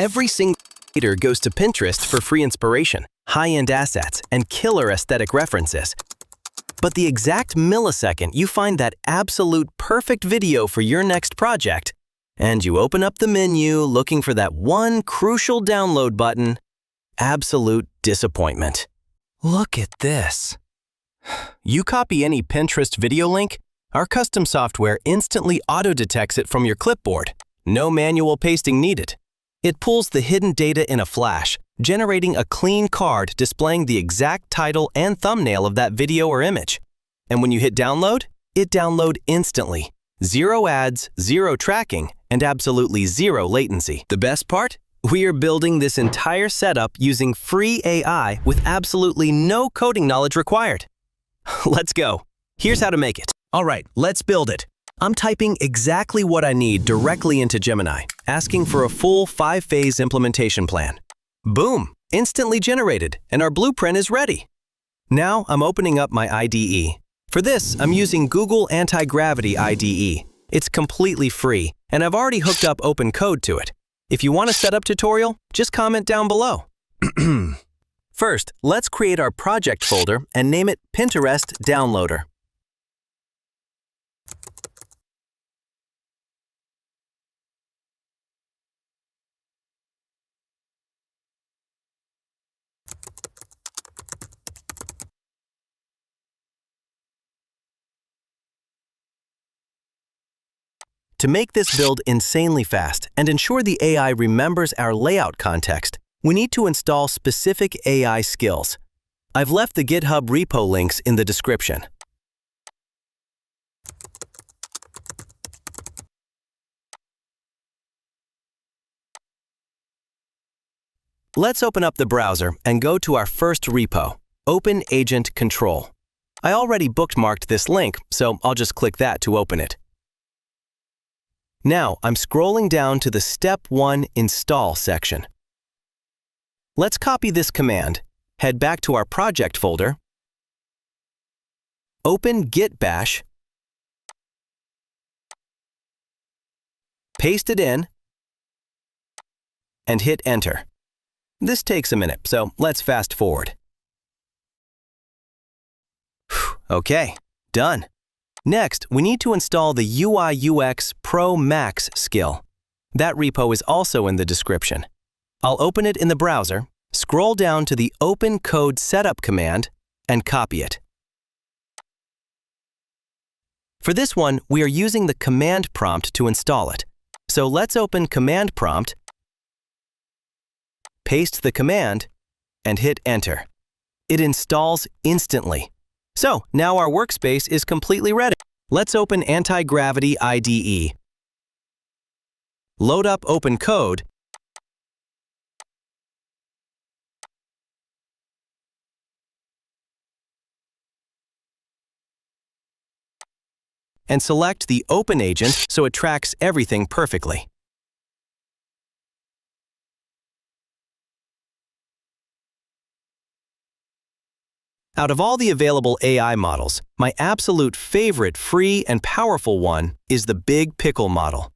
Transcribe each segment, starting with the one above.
Every single creator goes to Pinterest for free inspiration, high-end assets, and killer aesthetic references. But the exact millisecond you find that absolute perfect video for your next project, and you open up the menu looking for that one crucial download button, absolute disappointment. Look at this. You copy any Pinterest video link, our custom software instantly auto-detects it from your clipboard. No manual pasting needed. It pulls the hidden data in a flash, generating a clean card displaying the exact title and thumbnail of that video or image. And when you hit download, it downloads instantly. Zero ads, zero tracking, and absolutely zero latency. The best part? We are building this entire setup using free AI with absolutely no coding knowledge required. Let's go. Here's how to make it. All right, let's build it. I'm typing exactly what I need directly into Gemini, asking for a full 5-phase implementation plan. Boom! Instantly generated, and our blueprint is ready. Now I'm opening up my IDE. For this, I'm using Google Antigravity IDE. It's completely free, and I've already hooked up open code to it. If you want a setup tutorial, just comment down below. First, let's create our project folder and name it Pinterest Downloader. To make this build insanely fast and ensure the AI remembers our layout context, we need to install specific AI skills. I've left the GitHub repo links in the description. Let's open up the browser and go to our first repo, Open Agent Control. I already bookmarked this link, so I'll just click that to open it. Now I'm scrolling down to the Step 1 Install section. Let's copy this command, head back to our project folder, open Git Bash, paste it in, and hit Enter. This takes a minute, so let's fast forward. Okay, done. Next, we need to install the UI/UX Pro Max skill. That repo is also in the description. I'll open it in the browser, scroll down to the Open Code Setup command, and copy it. For this one, we are using the command prompt to install it. So let's open Command Prompt, paste the command, and hit Enter. It installs instantly. So now our workspace is completely ready. Let's open Antigravity IDE. Load up open code, and select the Open Agent so it tracks everything perfectly. Out of all the available AI models, my absolute favorite free and powerful one is the Big Pickle model.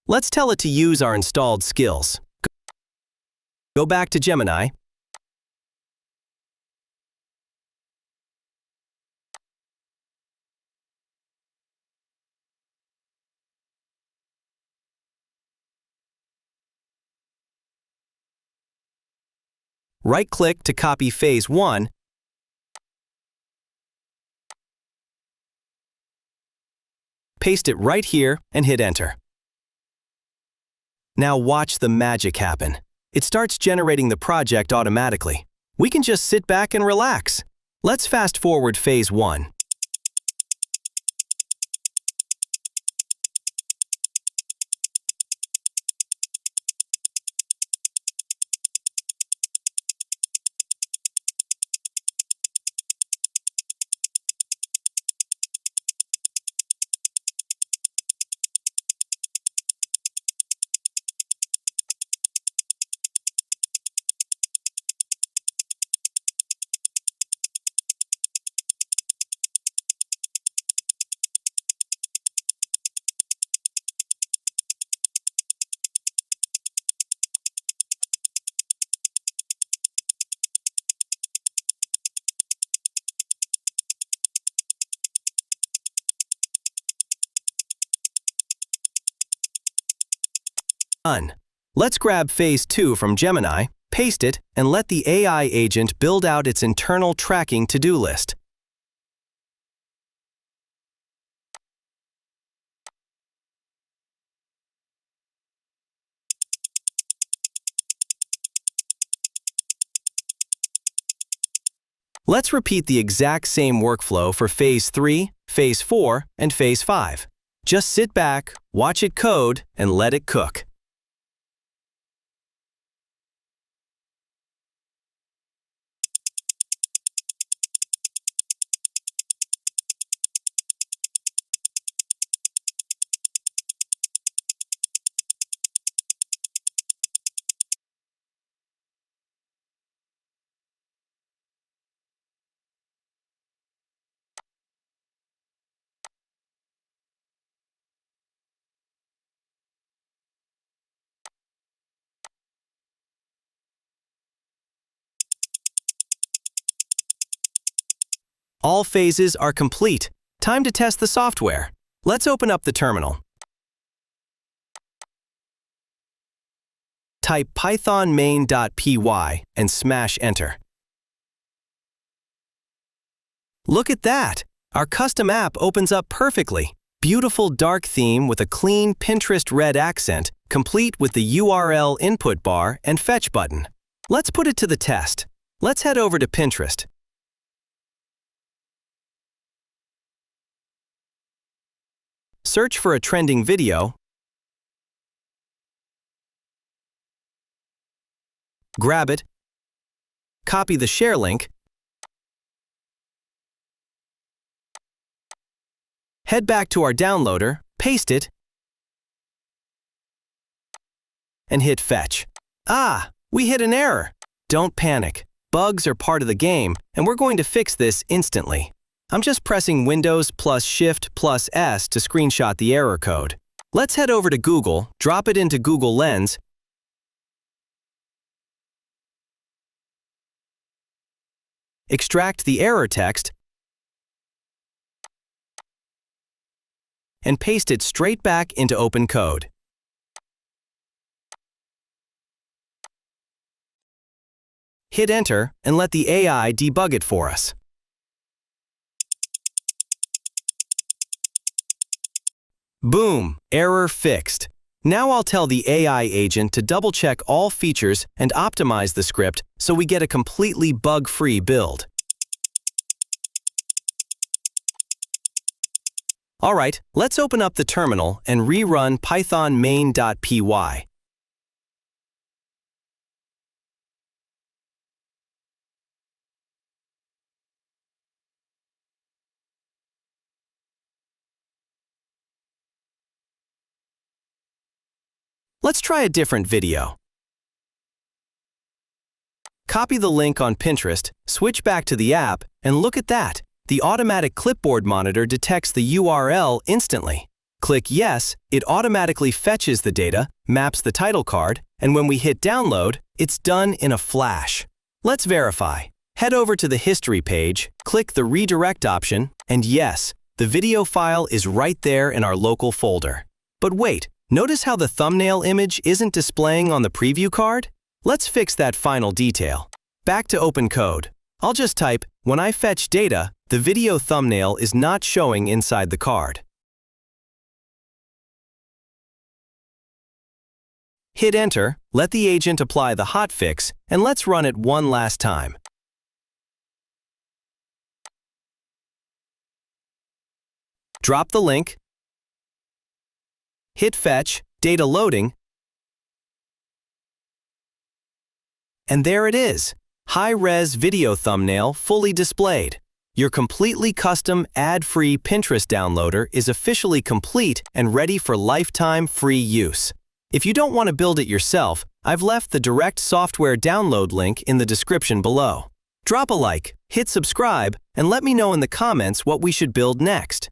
Let's tell it to use our installed skills. Go back to Gemini, right-click to copy Phase 1, paste it right here, and hit Enter. Now watch the magic happen. It starts generating the project automatically. We can just sit back and relax. Let's fast forward Phase 1. Done. Let's grab Phase 2 from Gemini, paste it, and let the AI agent build out its internal tracking to-do list. Let's repeat the exact same workflow for Phase 3, Phase 4, and Phase 5. Just sit back, watch it code, and let it cook. All phases are complete. Time to test the software. Let's open up the terminal. Type python main.py and smash enter. Look at that! Our custom app opens up perfectly. Beautiful dark theme with a clean Pinterest red accent, complete with the URL input bar and fetch button. Let's put it to the test. Let's head over to Pinterest. Search for a trending video, grab it, copy the share link, head back to our downloader, paste it, and hit fetch. Ah, we hit an error. Don't panic. Bugs are part of the game, and we're going to fix this instantly. I'm just pressing Windows plus Shift plus S to screenshot the error code. Let's head over to Google, drop it into Google Lens, extract the error text, and paste it straight back into open code. Hit enter and let the AI debug it for us. Boom! Error fixed. Now I'll tell the AI agent to double-check all features and optimize the script so we get a completely bug-free build. Alright, let's open up the terminal and rerun python main.py. Let's try a different video. Copy the link on Pinterest, switch back to the app, and look at that. The automatic clipboard monitor detects the URL instantly. Click Yes, it automatically fetches the data, maps the title card, and when we hit download, it's done in a flash. Let's verify. Head over to the history page, click the redirect option, and yes, the video file is right there in our local folder. But wait, notice how the thumbnail image isn't displaying on the preview card? Let's fix that final detail. Back to open code. I'll just type, when I fetch data, the video thumbnail is not showing inside the card. Hit enter, let the agent apply the hotfix, and let's run it one last time. Drop the link, hit fetch, data loading, and there it is. High-res video thumbnail fully displayed. Your completely custom, ad-free Pinterest downloader is officially complete and ready for lifetime free use. If you don't want to build it yourself, I've left the direct software download link in the description below. Drop a like, hit subscribe, and let me know in the comments what we should build next.